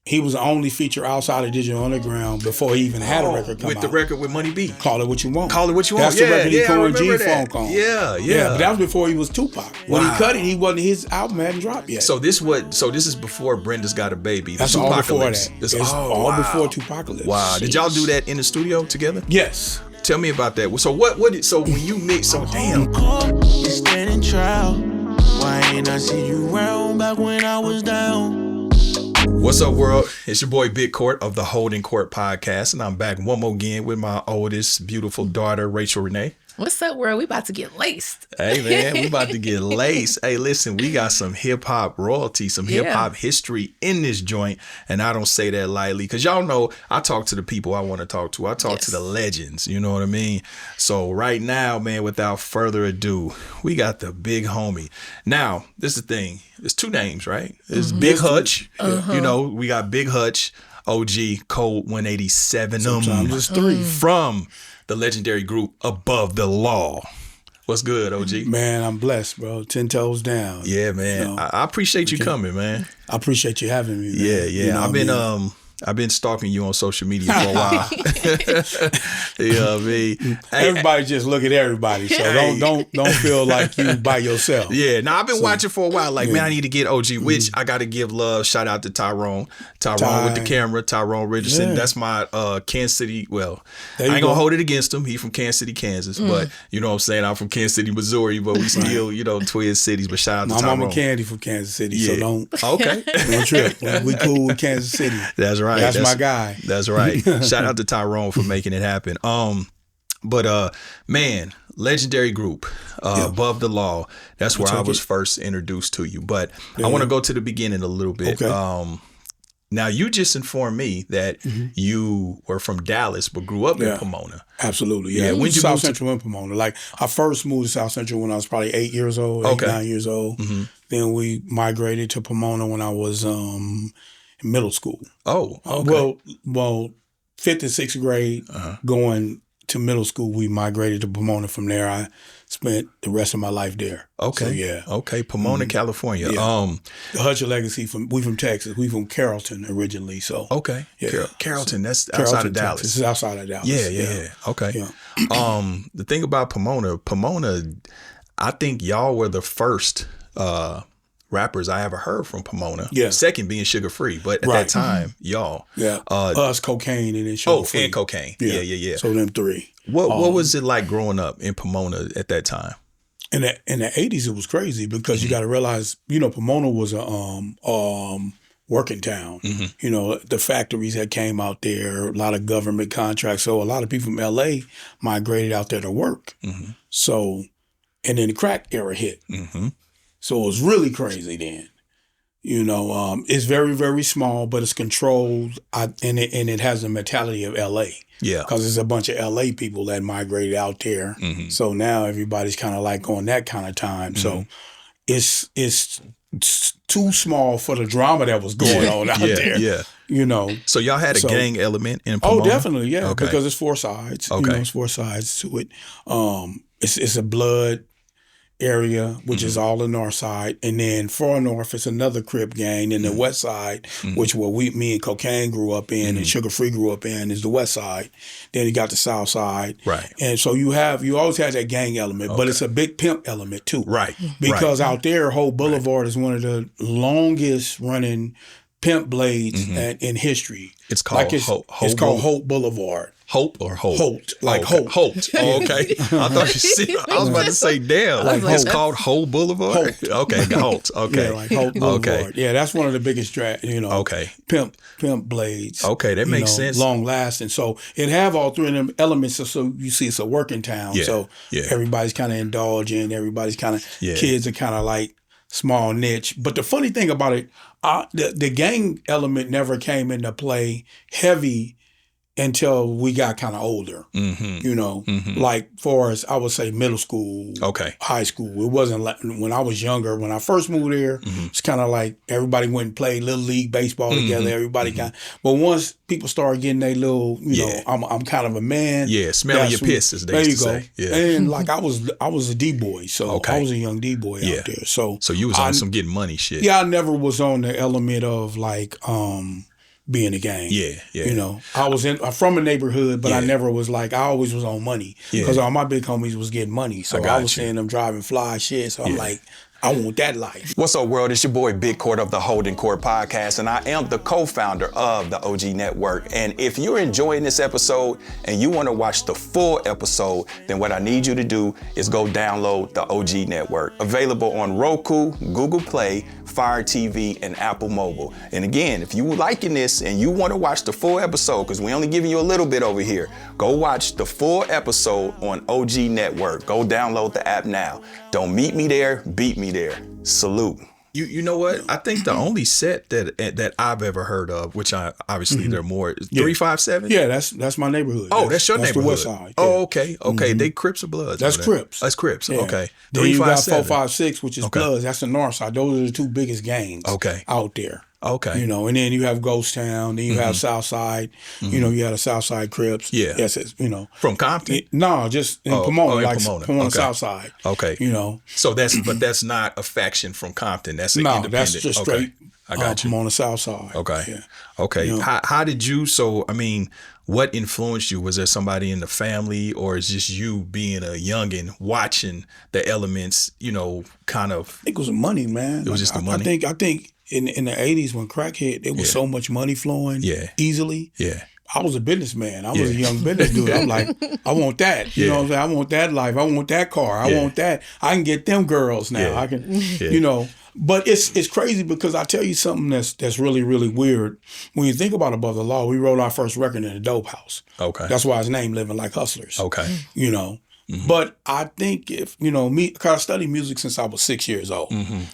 He was the only feature outside of Digital Underground before he even had a record come with out. the record with Money B. Call It What You Want. Call It What You Want. That's the record he Corey G that. Funk on. Yeah. But that was before he was Tupac. When he cut it, his album hadn't dropped yet. So this is before Brenda's Got a Baby. That's all before that. It's all before Tupacalypse. Wow. Did y'all do that in the studio together? Yes. Tell me about that. So so when you mix, damn. Standing trial. Why ain't I see you round back when I was down? What's up, world? It's your boy Big Court of the Holdin Court Podcast, and I'm back one more again with my oldest, beautiful daughter, Rachel Renee. What's up, world? We about to get laced. Hey, man, we about to get laced. Hey, listen, we got some hip-hop royalty, some hip-hop history in this joint, and I don't say that lightly, because y'all know I talk to the people I want to talk to. I talk to the legends, you know what I mean? So right now, man, without further ado, we got the big homie. Now, this is the thing. There's two names, right? There's Big Hutch. You know, we got Big Hutch, OG, Cold187um. Sometimes it's three. From the legendary group Above the Law. What's good, OG? Man, I'm blessed, bro. 10 toes down. Yeah, man. You know, I appreciate you coming, man. I appreciate you having me, man. Yeah. You know I've been stalking you on social media for a while. You know what I mean? Everybody just look at everybody, so don't feel like you by yourself. Yeah, now I've been watching for a while. Like, man, I need to get OG, which I got to give love. Shout out to Tyrone with the camera, Tyrone Richardson. Yeah. That's my Kansas City. Well, I ain't gonna hold it against him. He from Kansas City, Kansas, but you know what I'm saying. I'm from Kansas City, Missouri, but we still, Twin Cities. But shout out to Tyrone. My mama Candy from Kansas City, so don't trip. We cool with Kansas City. That's right. That's my guy. That's right. Shout out to Tyrone for making it happen. But man, legendary group, Above the Law. That's where I was first introduced to you. But I want to go to the beginning a little bit. Okay. Now, you just informed me that you were from Dallas but grew up in Pomona. Absolutely, yeah. When you South Central in Pomona. Like, I first moved to South Central when I was probably 8 years old, 9 years old. Then we migrated to Pomona when I was in middle school. Oh, okay. Well, 5th and 6th grade, going to middle school, we migrated to Pomona. From there, I spent the rest of my life there. Okay. So, yeah. Okay. Pomona, California. Yeah. The Hutcher legacy, we from Texas. We from Carrollton originally. So okay. Yeah. Carrollton, that's Carrollton, outside of Dallas. Texas. It's outside of Dallas. Yeah. Okay. Yeah. The thing about Pomona, I think y'all were the first rappers I ever heard from Pomona. Yeah. Second being Sugar Free, but at that time, y'all. Yeah. Us, Cocaine, and then Sugar Free. And Cocaine. Yeah. So them three. What was it like growing up in Pomona at that time? In the 80s, it was crazy because you got to realize, Pomona was a working town. You know, the factories that came out there, a lot of government contracts. So a lot of people from LA migrated out there to work. So, and then the crack era hit. So it was really crazy then. It's very, very small, but it's controlled, and it has the mentality of LA. Yeah. Because there's a bunch of LA people that migrated out there. So now everybody's kind of like on that kind of time. So it's too small for the drama that was going on out there. Yeah. So y'all had a gang element in Pomona? Oh, definitely, yeah. Okay. Because it's four sides. Okay. It's four sides to it. It's a blood area, which is all the north side, and then far north it's another Crip gang, and the west side, which me and Cocaine grew up in, and Sugar Free grew up in, is the west side. Then you got the south side, right? And so you always have that gang element, but it's a big pimp element too, right? Because out there, Hope Boulevard is one of the longest running pimp blades in history. It's called Hope Boulevard. Hope or Holt? Holt, like Holt. Holt. Oh, okay. I was about to say, damn. Like it's called Holt Boulevard? Holt. Okay, Holt. Okay. Yeah, like Holt Boulevard. Okay. Yeah, that's one of the biggest, pimp blades. Okay, that makes sense. Long lasting. So it have all three of them elements. So you see it's a working town. Yeah. So everybody's kind of indulging. Everybody's kind of, kids are kind of like small niche. But the funny thing about it, the gang element never came into play heavy until we got kind of older, like for us, I would say middle school, high school. It wasn't like when I was younger. When I first moved here, it's kind of like everybody went and played little league baseball together. Everybody but once people started getting their little, I'm kind of a man. Yeah, smelling your piss, as they used to say. Yeah. And like I was a D-boy, so I was a young D-boy out there. So you was on some getting money shit. Yeah, I never was on the element of like be in the game. Yeah. You know, I'm from a neighborhood, but I never was like, I always was on money because all my big homies was getting money. So I was seeing them driving fly shit. So I'm like, I want that life. What's up, world? It's your boy, Big Court of the Holdin Court Podcast, and I am the co-founder of the OG Network. And if you're enjoying this episode and you want to watch the full episode, then what I need you to do is go download the OG Network. Available on Roku, Google Play, Fire TV, and Apple Mobile. And again, if you liking this and you want to watch the full episode, because we only giving you a little bit over here, go watch the full episode on OG Network. Go download the app now. Don't meet me there, beat me there. Salute. You know what? I think the only set that I've ever heard of, which obviously there are more, is 357. Yeah, that's my neighborhood. Oh, that's your neighborhood. The West Side. Yeah. Oh, okay. They Crips or Bloods? That's Crips. That's Crips. Yeah. Okay. Then you got 357. 456, which is Bloods. That's the North Side. Those are the two biggest gangs. Out there. Okay. You know, and then you have Ghost Town, then you have South Side. You know, you had a South Side Crips. Yeah. Yes, you know. From Compton? No, just in Pomona, in like Pomona. South Side. Okay. You know. So that's not a faction from Compton. That's an independent. That's just straight. I got you. Pomona South Side. Okay. Yeah. Okay. You know. How did you? So I mean, what influenced you? Was there somebody in the family, or is just you being a youngin watching the elements? You know, kind of. I think it was the money, man. It was just the money. I think in the 80s when crack hit, there was so much money flowing easily. Yeah. I was a businessman. I was a young business dude. I'm like, I want that. You know what I'm saying? I want that life. I want that car. I want that. I can get them girls now. I can, you know. But it's crazy because I tell you something that's really, really weird. When you think about Above the Law, we wrote our first record in a dope house. Okay. That's why his name Living Like Hustlers. Okay. You know. But I think if, you know, me, because I studied music since I was 6 years old,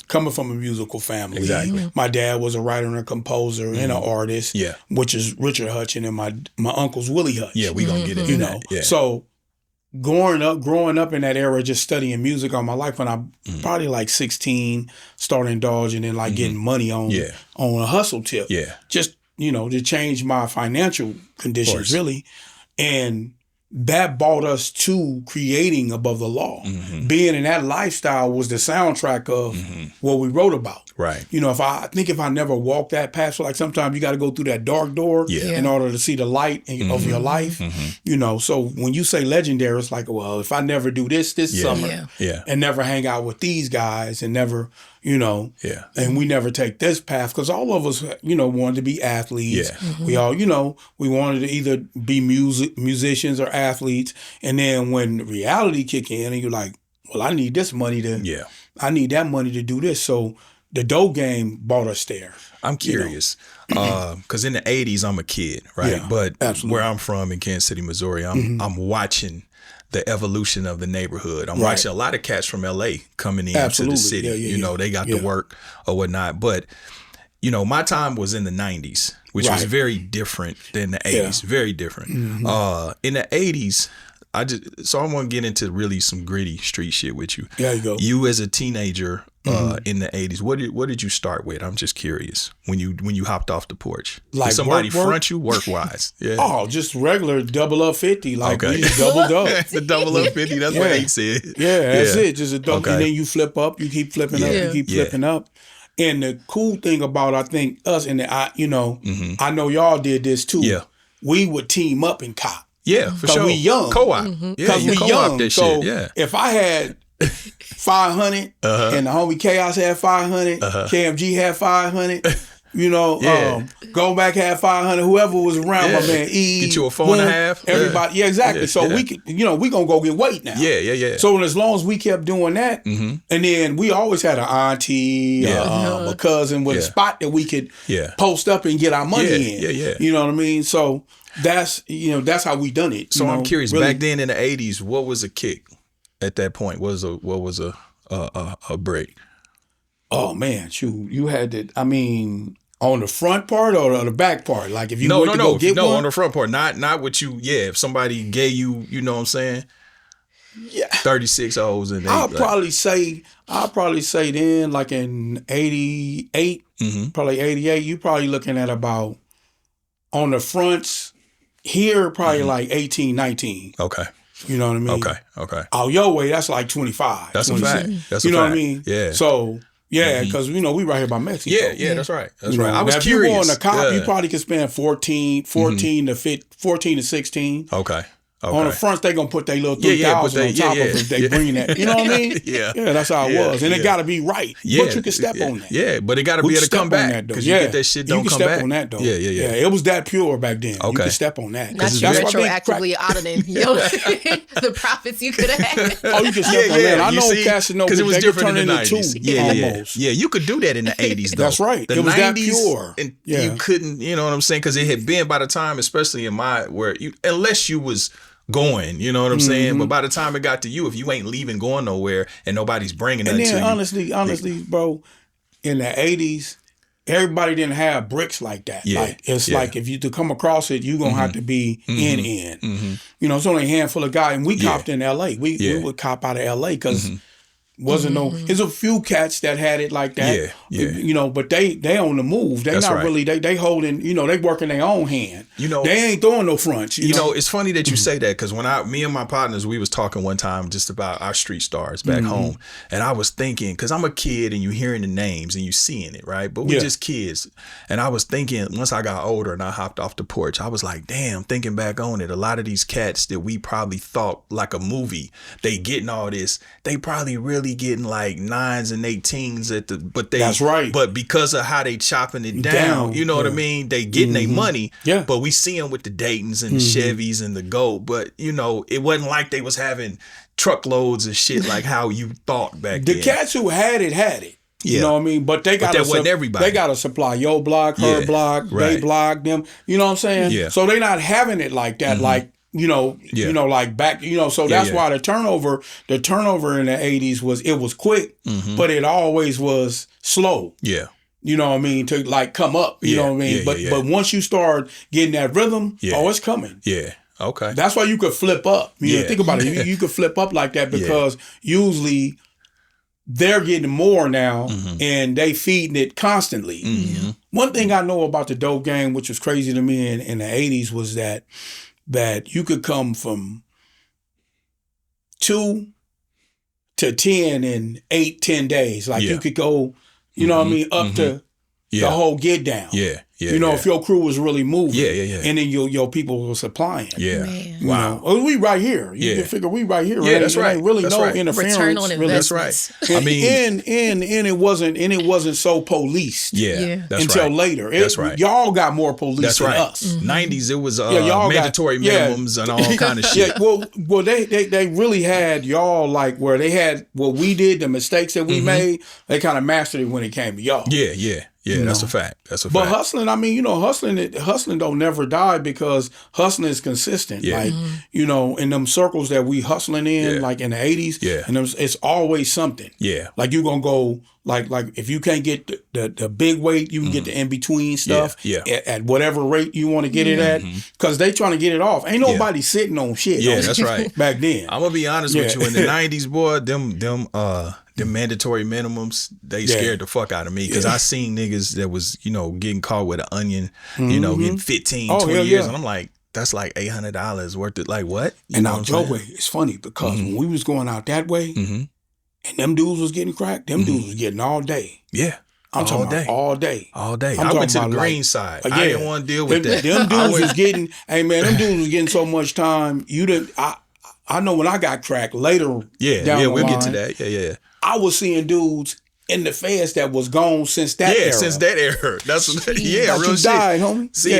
coming from a musical family. Exactly. My dad was a writer and a composer and an artist, which is Richard Hutchin, and my uncle's Willie Hutch. Yeah, we gonna get into that. Yeah. So growing up in that era, just studying music all my life, when I probably like 16, started indulging in like getting money on a hustle tip. Yeah. Just, you know, to change my financial conditions really. And that brought us to creating Above the Law. Being in that lifestyle was the soundtrack of what we wrote about. Right. You know, if I never walked that path, so like sometimes you got to go through that dark door in order to see the light of your life. You know, so when you say legendary, it's like, well, if I never do this summer and never hang out with these guys and never, you know, and we never take this path, because all of us, you know, wanted to be athletes. We all, you know, we wanted to either be musicians or athletes. And then when reality kick in and you're like, well, I need this money I need that money to do this. So the dope game brought us there. I'm curious, because in the 80s, I'm a kid, right? Yeah, but absolutely. where I'm from in Kansas City, Missouri, I'm watching the evolution of the neighborhood. I'm watching a lot of cats from LA coming into the city. You know, they got to work or whatnot. But, you know, my time was in the 90s, which was very different than the 80s. Very different. In the 80s, so I want to get into really some gritty street shit with you. There you go. You as a teenager in the 80s, what did you start with? I'm just curious. When you hopped off the porch, like did somebody work? front you work wise? Yeah. Oh, just regular double up 50. Like we just doubled up. The double up 50. That's what he said. Yeah, that's it. Just a double, and then you flip up. You keep flipping up. You keep flipping up. And the cool thing about, I think, us and you know, I know y'all did this too. Yeah. We would team up and cop. Yeah, for sure. We young. Co-op. Yeah, you we co-op young. that so shit. Yeah. If I had 500 and the homie Chaos had 500, KMG had 500, you know, Go Back had 500, whoever was around, my man E. Get you a 4.5. Everybody, exactly. So we could, you know, we gonna go get weight now. Yeah. So as long as we kept doing that, and then we always had an auntie, a cousin with a spot that we could post up and get our money in. Yeah. You know what I mean? So that's how we done it. So I'm curious, really, back then in the 80s, what was a kick at that point? What was a break? Oh man, shoot, you had to, I mean, on the front part or the back part? Like if you went to go get one? On the front part, not what you. Yeah, if somebody gave you, you know what I'm saying? Yeah, 36 O's and I'll probably say then, like in 88, probably 88, you probably looking at about on the fronts here, probably like 18, 19. Okay. You know what I mean? Okay. Out your way, that's like 25. That's 26. a fact. That's you a know fact. what I mean? Yeah. So Yeah, because we right here by Mexico. Yeah, that's right. That's right. I was now, curious. If you go on the cop, you probably could spend 14 to 16. Okay. On the front, they gonna put their little 3,000 on top of it. They bring that. You know what I mean? Yeah, that's how it was, and it got to be right. But you can step on that. Yeah, but it got to be able to come back because you get that shit don't come back. You can step on that though. Yeah. It was that pure back then. Okay. You can step on that. Not you retroactively auditing the profits you could have had. Oh, you can step on that. I know Casanova because it was different in the 90s. Almost. Yeah, you could do that in the 80s though. That's right. The it was 90s, that pure. And you couldn't. You know what I'm saying? Because it had been by the time, especially in unless you was going, you know what I'm saying? But by the time it got to you, if you ain't leaving, going nowhere, and nobody's bringing nothing to you. And honestly, bro, in the 80s, everybody didn't have bricks like that. Yeah. Like like if you to come across it, you're gonna have to be in. It's only a handful of guys, and we copped in LA. We would cop out of LA because wasn't there's a few cats that had it like that. But they on the move. They not really they holding, they working their own hand. They ain't throwing no fronts. You know, it's funny that you say that because when me and my partners, we was talking one time just about our street stars back home, and I was thinking, because I'm a kid and you hearing the names and you seeing it, right? But we're just kids, and I was thinking once I got older and I hopped off the porch, I was like, damn, thinking back on it, a lot of these cats that we probably thought like a movie, they getting all this, they probably really getting like 9s and 18s that's right. But because of how they chopping it down, you know what I mean? They getting their money. Yeah. But we see them with the Daytons and the Chevys and the Gold. But it wasn't like they was having truckloads of shit like how you thought back then. The cats who had it. You know what I mean? But they got wasn't everybody. They got to supply your block, her block, they block them. You know what I'm saying? Yeah. So they not having it like that. Like. Like back, so that's why the turnover in the 80s was quick, but it always was slow. Yeah. You know what I mean? To like come up, you know what I mean? But once you start getting that rhythm, it's coming. Yeah. Okay. That's why you could flip up. Think about it. You could flip up like that because usually they're getting more now and they feeding it constantly. One thing I know about the dope game, which was crazy to me in the 80s, was that you could come from 2 to 10 in 8-10 days. Like you could go, you know what I mean, up to the whole get down. Yeah. If your crew was really moving. And then your people were supplying. Yeah. Wow. We right here. You can figure we right here. Yeah, that's right. Ain't really interference. Return on investment. That's right. I mean, and it wasn't so policed. Until later. That's right. Y'all got more police than us. 90s, it was mandatory minimums and all kind of shit. Well, they really had y'all like where they had what we did, the mistakes that we made. They kind of mastered it when it came to y'all. Yeah, that's a fact. But hustling, I mean, hustling don't never die because hustling is consistent. Yeah. Like, in them circles that we hustling in, like in the 80s, and it's always something. Yeah. Like you gonna go, like if you can't get the big weight, you can get the in-between stuff at whatever rate you want to get it at, because they trying to get it off. Ain't nobody sitting on shit. Yeah, that's right. Back then. I'm gonna be honest with you, in the 90s, boy, the mandatory minimums, they scared the fuck out of me because I seen niggas that was, getting caught with an onion, getting 15, 20 years. And I'm like, that's like $800 worth of, like, what? And now, Joe, it's funny because when we was going out that way and them dudes was getting cracked, them dudes was getting all day. Yeah. I'm talking about all day. All day. I went to the green side. I didn't want to deal with that. Them dudes was getting, them dudes was getting so much time. I know when I got cracked later down the line. We'll get to that. Yeah. I was seeing dudes in the feds that was gone since that era. Yeah, since that era. That's real shit. Died, homie. See,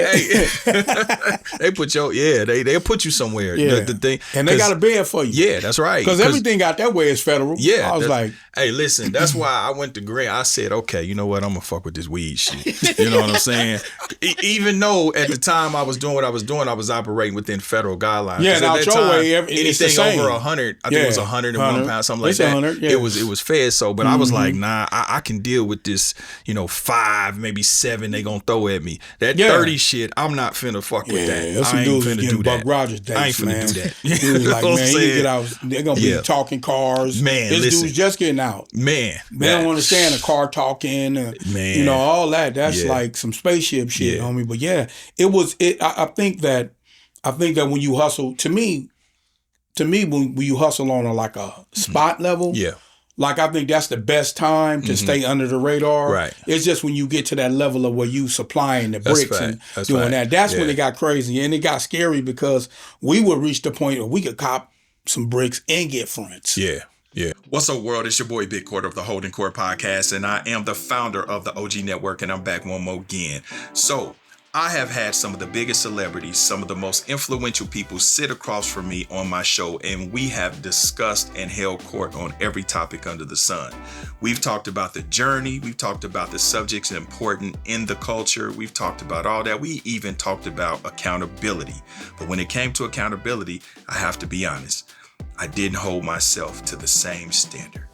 they put they'll put you somewhere. Yeah. The thing, and they got a bed for you. Yeah, that's right. Because everything out that way is federal. Yeah. I was like, hey, listen, that's why I went to green. I said, okay, you know what? I'm gonna fuck with this weed shit. You know what I'm saying? Even though at the time I was doing what I was doing, I was operating within federal guidelines. Yeah, now your way, it's the same. Over 100, I think it was 101 pounds, something like that. 100, it was fed. So, but I was like, nah. I can deal with this, 5, maybe 7 they gonna throw at me. That 30 shit, I'm not finna fuck with that. I ain't finna do that. Buck Rogers days, I ain't finna do that. He was like, man, you get out. They're gonna be talking cars. Man, this dude's just getting out. Man, they don't understand a car talking. Man, all that. That's like some spaceship shit, homie. But it was. I think that when you hustle, to me, when you hustle on a spot level, Like, I think that's the best time to stay under the radar. Right. It's just when you get to that level of where you supplying the bricks and doing that. That's when it got crazy. And it got scary because we would reach the point where we could cop some bricks and get fronts. Yeah. Yeah. What's up, world? It's your boy, Big Court of the Holdin Court Podcast, and I am the founder of the OG Network, and I'm back one more again. So, I have had some of the biggest celebrities, some of the most influential people sit across from me on my show, and we have discussed and held court on every topic under the sun. We've talked about the journey. We've talked about the subjects important in the culture. We've talked about all that. We even talked about accountability. But when it came to accountability, I have to be honest, I didn't hold myself to the same standard.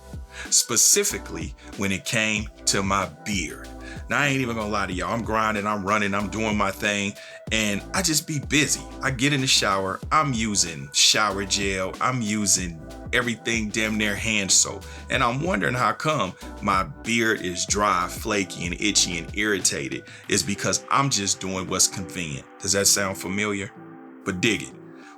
Specifically, when it came to my beard. Now, I ain't even gonna lie to y'all. I'm grinding, I'm running, I'm doing my thing, and I just be busy. I get in the shower, I'm using shower gel, I'm using everything damn near hand soap, and I'm wondering how come my beard is dry, flaky, and itchy and irritated. It's because I'm just doing what's convenient. Does that sound familiar? But dig it.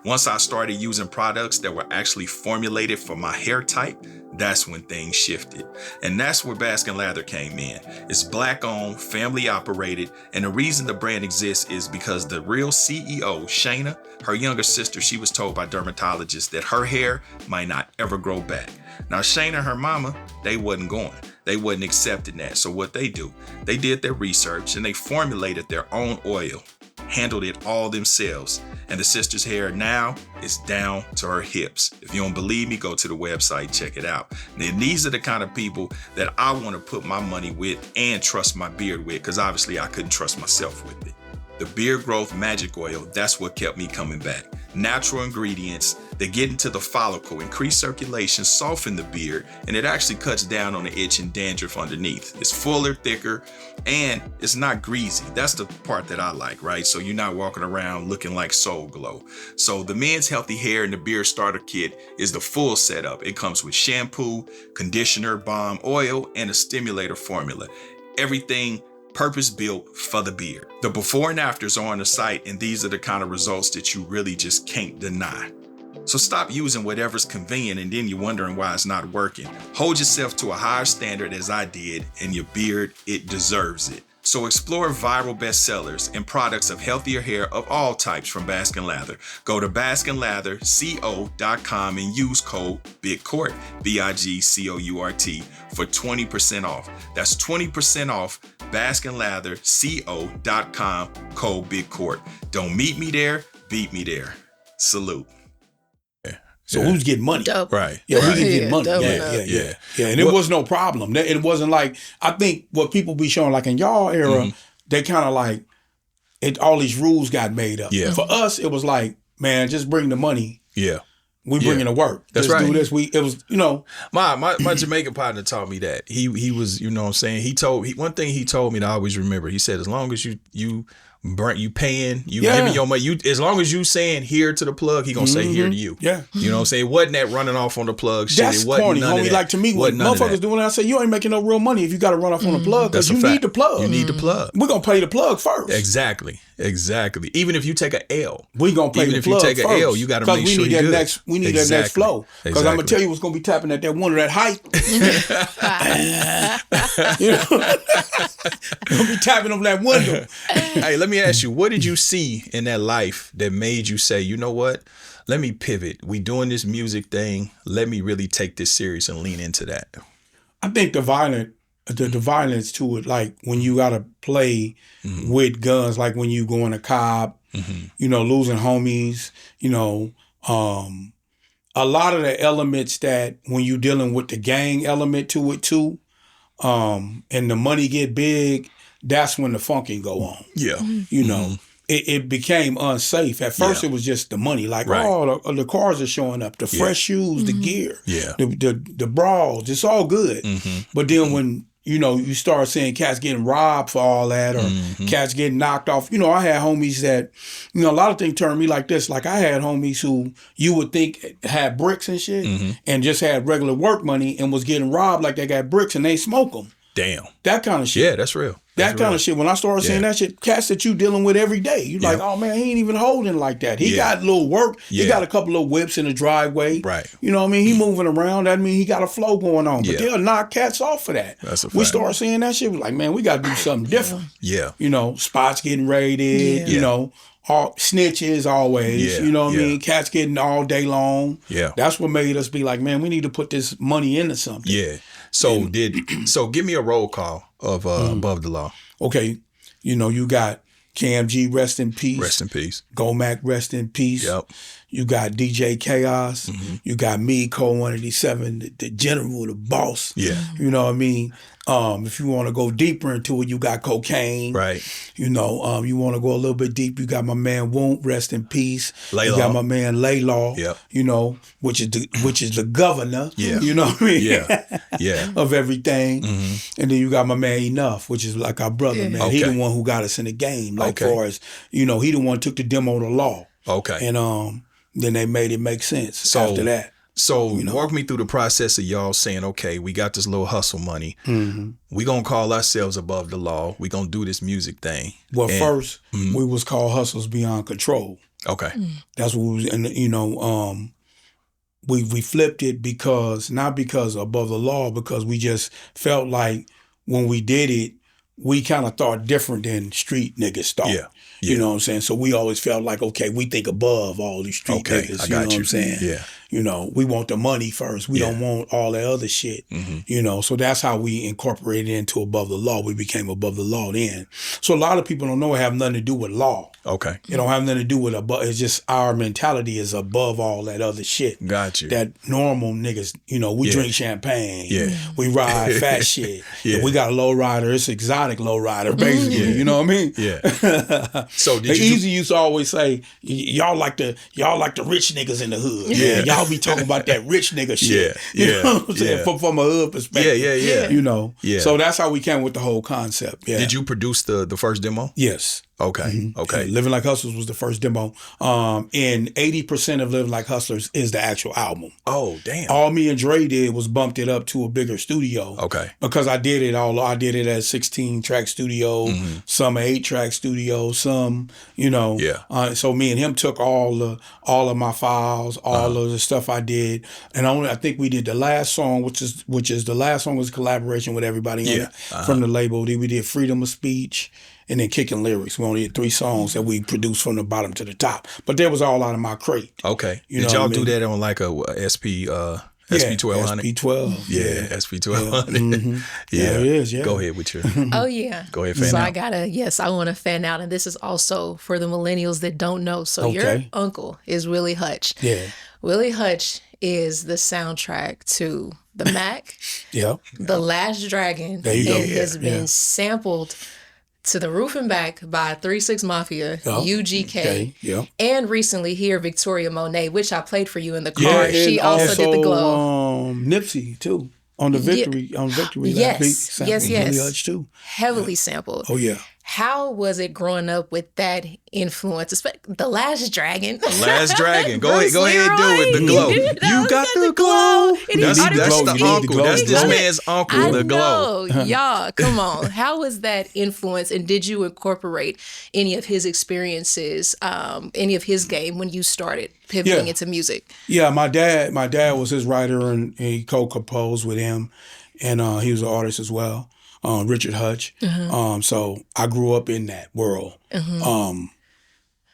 Once I started using products that were actually formulated for my hair type, that's when things shifted. And that's where Baskin Lather came in. It's black owned, family operated, and the reason the brand exists is because the real CEO, Shayna, her younger sister, she was told by dermatologists that her hair might not ever grow back. Now, Shayna and her mama, they wasn't going. They wasn't accepting that. So what they do, they did their research and they formulated their own oil, handled it all themselves, and the sister's hair now is down to her hips. If you don't believe me, go to the website, check it out. And these are the kind of people that I want to put my money with and trust my beard with, because obviously I couldn't trust myself with it. The Beard Growth Magic Oil, that's what kept me coming back. Natural ingredients that get into the follicle, increase circulation, soften the beard, and it actually cuts down on the itch and dandruff underneath. It's fuller, thicker, and it's not greasy. That's the part that I like, right? So you're not walking around looking like Soul Glow. So the Men's Healthy Hair and the Beard Starter Kit is the full setup. It comes with shampoo, conditioner, balm, oil, and a stimulator formula. Everything purpose-built for the beard. The before and afters are on the site, and these are the kind of results that you really just can't deny. So stop using whatever's convenient and then you're wondering why it's not working. Hold yourself to a higher standard as I did, and your beard, it deserves it. So explore viral bestsellers and products of healthier hair of all types from Baskin Lather. Go to baskinlatherco.com and use code BIGCOURT, BIGCOURT, for 20% off. That's 20% off baskinlatherco.com, code BIGCOURT. Don't meet me there, beat me there. Salute. So who's getting money? Dope. Right. Yeah, right. we can get money. Yeah. And it was no problem. It wasn't like, I think what people be showing, like in y'all era, they kind of like, all these rules got made up. Yeah. For us, it was like, man, just bring the money. Yeah. We bringing the work. That's just right. do this. It was, you know. My Jamaican partner taught me that. He was, you know what I'm saying? One thing he told me that I always remember, he said, as long as you paying, giving your money, as long as you saying here to the plug, he gonna say here to you. Yeah. You know what I'm saying? It wasn't that running off on the plug shit. That's it wasn't corny, none homie. of that. Like, to me, when motherfuckers doing that, I say, you ain't making no real money if you got to run off on the plug, because you need the plug. You need the plug. We're going to pay the plug first. Exactly. Even if you take an L. We're going to pay the plug first. Even if you take an L, you got to make sure you're good. We need that next flow. Because I'm going to tell you what's going to be tapping at that one of that height. You know? Going to be tapping on that window. Hey, let me ask you, what did you see in that life that made you say, you know what? Let me pivot. We doing this music thing. Let me really take this serious and lean into that. I think the violence to it, like when you got to play with guns, like when you go in a Cobb, you know, losing homies, you know, a lot of the elements that when you dealing with the gang element to it too, and the money get big, that's when the funking go on. Yeah. You know, it became unsafe. At first, it was just the money. Like, the cars are showing up, the fresh shoes, the gear, the bras, it's all good. But then when, you know, you start seeing cats getting robbed for all that, or cats getting knocked off. You know, I had homies that, you know, a lot of things turned me like this. Like, I had homies who you would think had bricks and shit and just had regular work money and was getting robbed like they got bricks and they smoke them. Damn. That kind of shit. Yeah, that's real. That kind of shit. When I started seeing that shit, cats that you dealing with every day, you like, oh man, he ain't even holding like that. He got a little work. He got a couple of whips in the driveway. Right. You know what I mean? He moving around. That mean he got a flow going on. But they'll knock cats off for that. That's a fact. We started seeing that shit. We like, man, we got to do something different. Yeah. You know, spots getting raided. You know, all snitches always. You know what I mean? Cats getting all day long. Yeah. That's what made us be like, man, we need to put this money into something. Yeah. So so give me a roll call of Above the Law. Okay, you know, you got Cam G, rest in peace. Rest in peace. Gomac, rest in peace. Yep. You got DJ Chaos. You got me, Cold187, the general, the boss. Yeah. You know what I mean? If you want to go deeper into it, you got Cocaine. Right. You know, you want to go a little bit deep, you got my man Won't, rest in peace. Laylaw. You got my man Laylaw. Yep. You know, which is the governor. Yeah. You know what I mean? Yeah. Yeah. Of everything. And then you got my man Enough, which is like our brother, man. He the one who got us in the game. Like far as, you know, he the one who took the demo to law. Okay. And then they made it make sense after that. So walk me through the process of y'all saying, okay, we got this little hustle money. We gonna call ourselves Above the Law. We gonna do this music thing. Well, first we was called Hustles Beyond Control. Okay. That's what we was, and you know, we flipped it because not because Above the Law, because we just felt like when we did it, we kind of thought different than street niggas thought. Yeah. You know what I'm saying? So we always felt like, okay, we think above all these street niggas. You know what I'm saying? Yeah. You know, we want the money first. We don't want all that other shit. You know, so that's how we incorporated into Above the Law. We became Above the Law then. So a lot of people don't know it have nothing to do with law. Okay. It don't have nothing to do with above. It's just our mentality is above all that other shit. Got you. That normal niggas, you know, we drink champagne. Yeah. We ride fat shit. Yeah. If we got a low rider, it's exotic low rider, basically. You know what I mean? Yeah. So did you Easy used to always say, y'all like the rich niggas in the hood. Yeah. Y'all be talking about that rich nigga shit. Yeah. You know what I'm saying? From a hood perspective. Yeah. You know. Yeah. So that's how we came with the whole concept. Yeah. Did you produce the first demo? Yes. Okay. Okay. Yeah, Living Like Hustlers was the first demo. And 80% of Living Like Hustlers is the actual album. Oh, damn. All me and Dre did was bumped it up to a bigger studio. Okay. Because I did it all. I did it at 16-track studio, some 8-track studio, some, you know. Yeah. So me and him took all of my files, all of the stuff I did, and I think we did the last song, which is the last song was a collaboration with everybody on it from the label. We did Freedom of Speech. And then Kicking Lyrics. We only had 3 songs that we produced from the bottom to the top. But that was all out of my crate. Okay. You Did know y'all what I mean? do that on like a SP 1200? SP12. Yeah, SP 1200. Yeah, it is, yeah. Go ahead with your. Oh yeah. Go ahead, fan so out. I want to fan out, and this is also for the millennials that don't know. So your uncle is Willie Hutch. Yeah. Willie Hutch is the soundtrack to The Mac, The Last Dragon, There you go. and has been sampled to the Roof and Back by 3 6 Mafia, UGK, and recently here Victoria Monet, which I played for you in the car. She also did the Glow. Nipsey too on the Victory last beat. Yes. Willie Hutch too. Heavily sampled. Oh yeah. How was it growing up with that influence? The Last Dragon. The Last Dragon. Go ahead, do Leroy. it. The Glow. You got the glow. That's the uncle. That's this man's uncle. The Glow. Y'all, come on. How was that influence, and did you incorporate any of his experiences, any of his game when you started pivoting into music? Yeah, my dad was his writer, and he co-composed with him, and he was an artist as well. Richard Hutch. So I grew up in that world.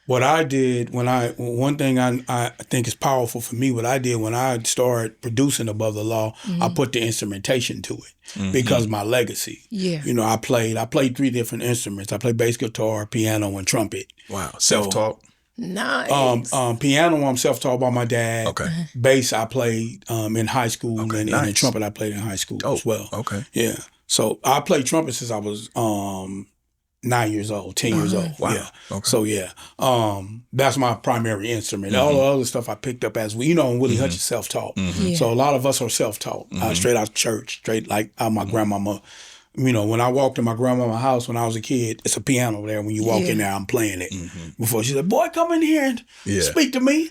What I did one thing I think is powerful for me, what I did when I started producing Above the Law, I put the instrumentation to it because my legacy. Yeah. You know, I played 3 different instruments. I played bass guitar, piano, and trumpet. Wow. Self-taught? Nice. Piano, I'm self-taught by my dad. Okay. Bass, I played in high school, and then trumpet, I played in high school as well. Okay. Yeah. So I played trumpet since I was 9 years old, 10 years old. Wow. Yeah. Okay. So that's my primary instrument. All the other stuff I picked up as Willie Hutch is self-taught. So a lot of us are self-taught, straight out of church, straight like how my grandmama You know, when I walked in my grandmama's house when I was a kid, it's a piano there. When you walk in there, I'm playing it. Before she said, boy, come in here and speak to me.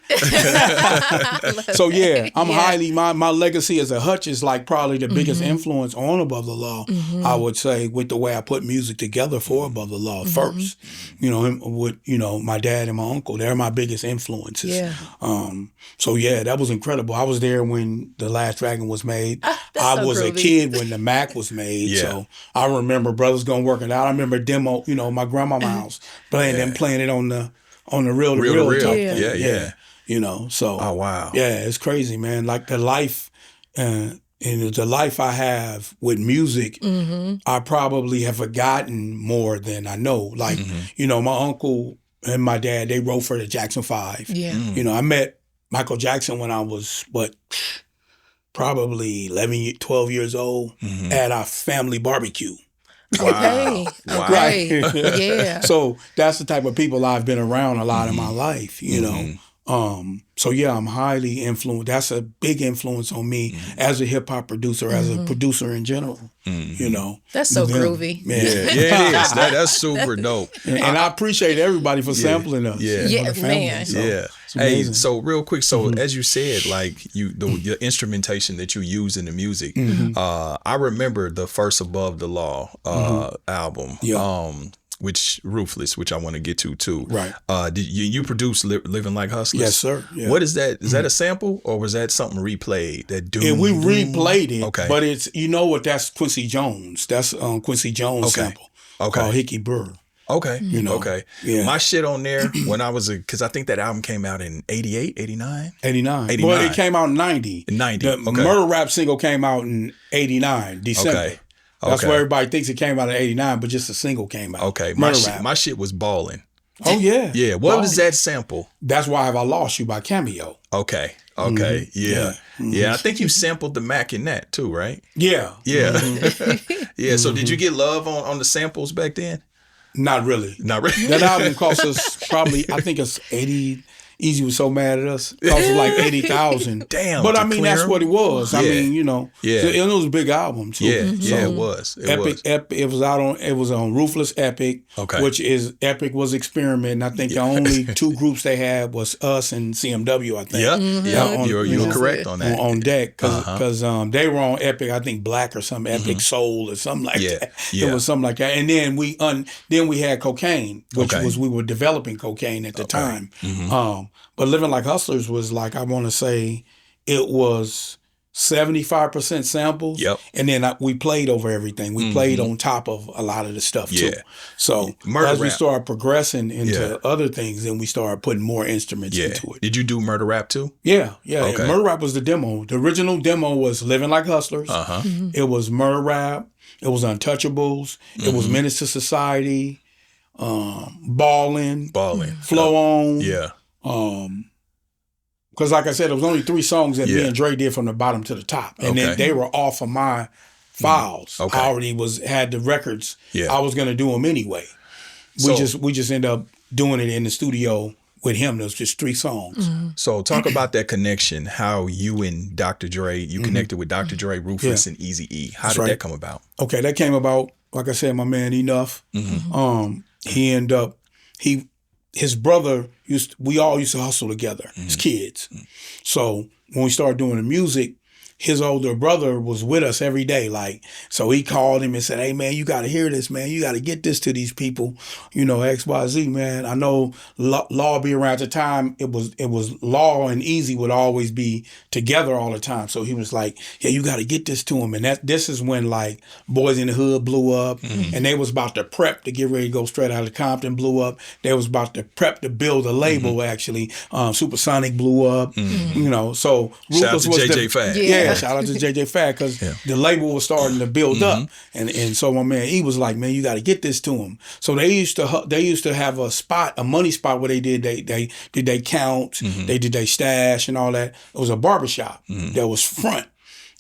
So yeah, I'm highly, my legacy as a Hutch is like probably the biggest influence on Above the Law, I would say, with the way I put music together for Above the Law first. You know, with, you know, my dad and my uncle, they're my biggest influences. Yeah. So yeah, that was incredible. I was there when The Last Dragon was made. I was a kid when the Mac was made. So I remember Brothers Gonna Work It Out. I remember demo, you know, my grandma's house playing it on the reel to reel. Yeah. You know, so oh wow. Yeah, it's crazy, man. Like the life and the life I have with music, I probably have forgotten more than I know. Like, you know, my uncle and my dad, they wrote for the Jackson 5. Yeah. You know, I met Michael Jackson when I was, probably 12 years old at our family barbecue. Okay. Right. Yeah. So that's the type of people I've been around a lot in my life, you know. So yeah, I'm highly influenced. That's a big influence on me as a hip hop producer, as a producer in general. You know, that's so groovy. Man. Yeah, it is. That's super dope. And I appreciate everybody for sampling us. Yeah, man. So, hey, so real quick, so as you said, like your instrumentation that you use in the music, I remember the first Above the Law album. Which Ruthless, which I want to get to too. Right. Did you produce Living Like Hustlers? Yes, sir. Yeah. What is that? Is that a sample or was that something replayed? That we replayed it. Okay. But it's, you know what? That's Quincy Jones. That's Quincy Jones sample. Okay. Called Hickey Burr. Okay. You know. Okay. Yeah. My shit on there when I was because I think that album came out in 88, 89? 89. Well, it came out in 90. 90. The Murder Rap single came out in 89, December. Okay. That's where everybody thinks it came out in 89, but just a single came out. Okay. My shit was balling. Oh, yeah. Yeah. What was that sample? That's Why Have I Lost You by Cameo. Okay. Yeah. Yeah. I think you sampled the Mac in that too, right? Yeah. Yeah. Yeah. So did you get love on the samples back then? Not really. That album cost us probably, I think it's 80. Eazy was so mad at us. It cost us like 80,000. Damn. But I mean, that's what it was. I mean, you know, it was a big album too. Yeah, it was. It was on Ruthless Epic, which is Epic was experimenting. I think the only two groups they had was us and CMW. I think. Yeah. You were correct on that. On deck because they were on Epic. I think Black or something, Epic Soul or something like that. It was something like that. And then we had Cocaine, which was we were developing cocaine at the time. But Living Like Hustlers was like, I want to say it was 75% samples. And then we played over everything. We played on top of a lot of the stuff too. So as we started progressing into other things, then we started putting more instruments into it. Did you do Murder Rap too? Yeah. Murder Rap was the demo. The original demo was Living Like Hustlers. It was Murder Rap. It was Untouchables. It was Menace to Society. Ballin'. Flow On. Yeah. Because like I said, it was only 3 songs that me and Dre did from the bottom to the top. And then they were off of my files. I already had the records. I was going to do them anyway. We just ended up doing it in the studio with him. There was just 3 songs. So talk about that connection, how you and Dr. Dre, you connected with Dr. Dre, Ruthless, and Eazy-E. How did that come about? Okay, that came about, like I said, my man Enough. He ended up, his brother we all used to hustle together as kids. So when we started doing the music, his older brother was with us every day. Like, so he called him and said, hey man, you got to hear this, man. You got to get this to these people, you know, XYZ, man. I know Law be around at the time. It was Law and Eazy would always be together all the time. So he was like, yeah, you got to get this to him. And this is when like Boys in the Hood blew up and they was about to prep to get ready to go straight out of Compton, blew up. They was about to prep to build a label actually. Supersonic blew up, you know, so Ruthless was JJ Fad. Yeah, shout out to JJ Fad because the label was starting to build up, and so my man, he was like, man, you got to get this to him. So they used to have a money spot where they did they count, they did they stash and all that. It was a barbershop that was front.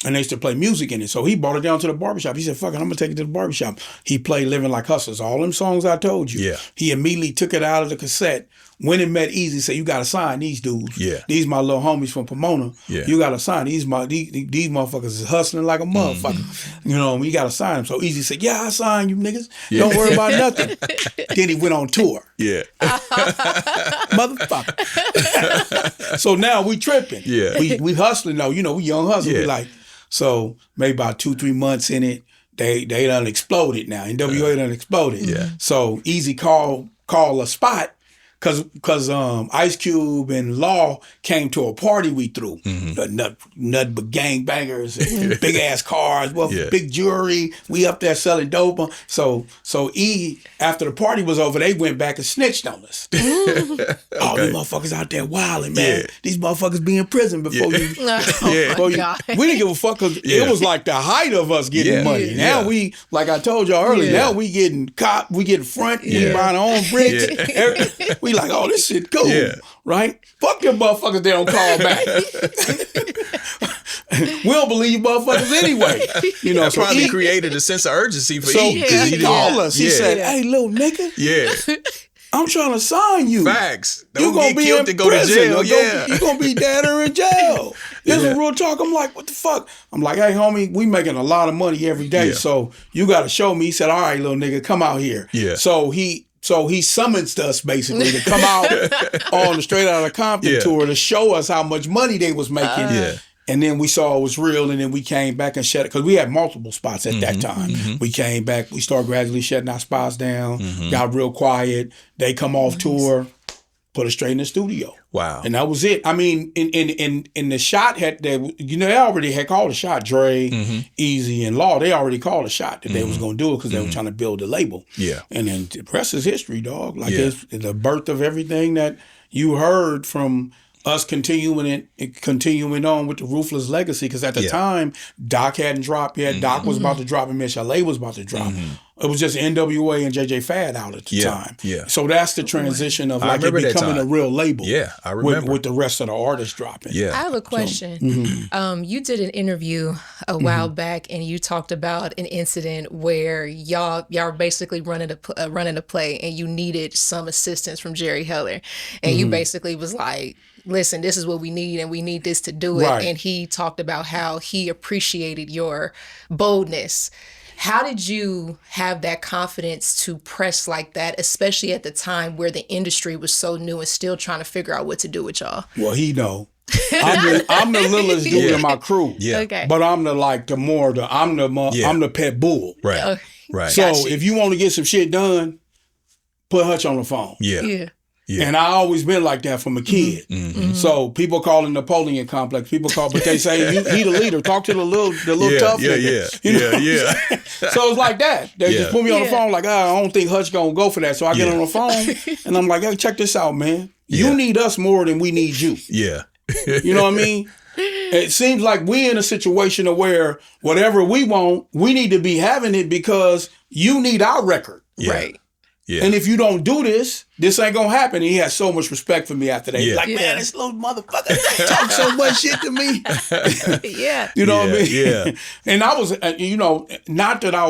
And they used to play music in it. So he brought it down to the barbershop. He said, fuck it, I'm going to take it to the barbershop. He played Living Like Hustlers, all them songs I told you. Yeah. He immediately took it out of the cassette, went and met Eazy, said, you got to sign these dudes. Yeah. These my little homies from Pomona. Yeah. You got to sign. These motherfuckers is hustling like a motherfucker. You know, we got to sign them. So Eazy said, yeah, I sign you niggas. Yeah. Don't worry about nothing. Then he went on tour. Yeah. Motherfucker. So now we tripping. Yeah. We hustling though. You know, we young hustlers. Yeah. We like, so maybe about 2-3 months in it, they done exploded now. NWA done exploded. Yeah. So Eazy call a spot because Ice Cube and Law came to a party we threw. Nut but gangbangers and big ass cars, big jewelry. We up there selling dope. So E, after the party was over, they went back and snitched on us. These motherfuckers out there wilding, man. Yeah. These motherfuckers be in prison before you. God. We didn't give a fuck because it was like the height of us getting money. Now we, like I told y'all earlier, now we getting cop, we getting front, we buying our own bricks. We like, oh, this shit cool, right? Fuck them motherfuckers, they don't call back. We don't believe motherfuckers anyway. You know, That's so probably created a sense of urgency for so E. he called us. He said, hey, little nigga, I'm trying to sign you. Facts. You gonna be in to go to prison. jail. You gonna be dead or in jail. This is real talk. I'm like, what the fuck? I'm like, hey, homie, we making a lot of money every day, so you got to show me. He said, all right, little nigga, come out here. Yeah. So he summons us basically to come out on the Straight Outta Compton tour to show us how much money they was making. And then we saw it was real, and then we came back and shut it because we had multiple spots at that time. We came back, we started gradually shutting our spots down, got real quiet. They come off tour, put us straight in the studio. Wow. And that was it. I mean, in the shot they already had called a shot. Dre, Eazy, and Law, they already called a shot that they was gonna do it because they were trying to build a label. Yeah. And then the rest is history, dog. Like it's the birth of everything that you heard from us continuing on with the Ruthless legacy, because at the time, Doc hadn't dropped yet. Doc was about to drop and Miss LA was about to drop. It was just NWA and JJ Fad out at the time. Yeah. So that's the transition of like it becoming a real label. Yeah, I remember. With the rest of the artists dropping. Yeah. I have a question. You did an interview a while back, and you talked about an incident where y'all were basically running a play, and you needed some assistance from Jerry Heller, and you basically was like, listen, this is what we need, and we need this to do it. Right. And he talked about how he appreciated your boldness. How did you have that confidence to press like that, especially at the time where the industry was so new and still trying to figure out what to do with y'all? Well, he know. I'm the littlest dude in my crew. Yeah. Okay. But I'm the pet bull. Right. Okay. Right. So if you want to get some shit done, put Hutch on the phone. Yeah. Yeah. And I always been like that from a kid. So people call it Napoleon complex. But they say he the leader. Talk to the little tough nigga. So it's like that. They just put me on the phone like, I don't think Hutch gonna go for that. So I get on the phone and I'm like, hey, check this out, man. You need us more than we need you. Yeah. You know what I mean? It seems like we in a situation where whatever we want, we need to be having it because you need our record. Yeah. Right. Yeah. And if you don't do this ain't gonna happen. And he had so much respect for me after that. He's like, man, this little motherfucker talk so much shit to me. You know what I mean? Yeah. And I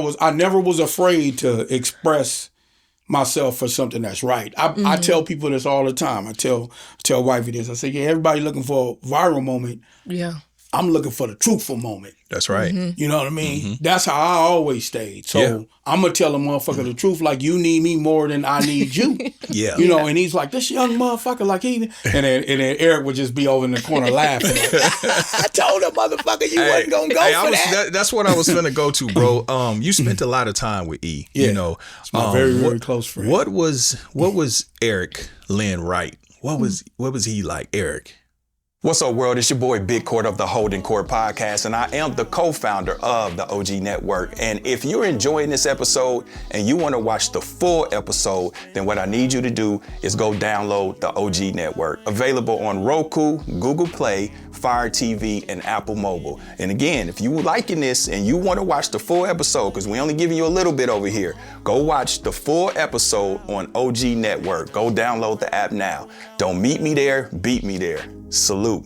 was, I never was afraid to express myself for something that's right. I tell people this all the time. I tell wifey this. I say, everybody looking for a viral moment. Yeah. I'm looking for the truthful moment. That's right. You know what I mean? That's how I always stayed. So I'm going to tell a motherfucker the truth, like you need me more than I need you. You know, and he's like, this young motherfucker, like he... And then Eric would just be over in the corner laughing. I told him, motherfucker, you wasn't going to go for that. That's what I was finna go to, bro. You spent a lot of time with E. You know. It's my very, very close friend. What was Eric Lynn Wright? What was he like, Eric? What's up, world? It's your boy, Big Court of the Holdin Court Podcast, and I am the co-founder of the OG Network. And if you're enjoying this episode and you want to watch the full episode, then what I need you to do is go download the OG Network. Available on Roku, Google Play, Fire TV, and Apple Mobile. And again, if you liking this and you want to watch the full episode, because we only giving you a little bit over here, go watch the full episode on OG Network. Go download the app now. Don't meet me there, beat me there. Salute.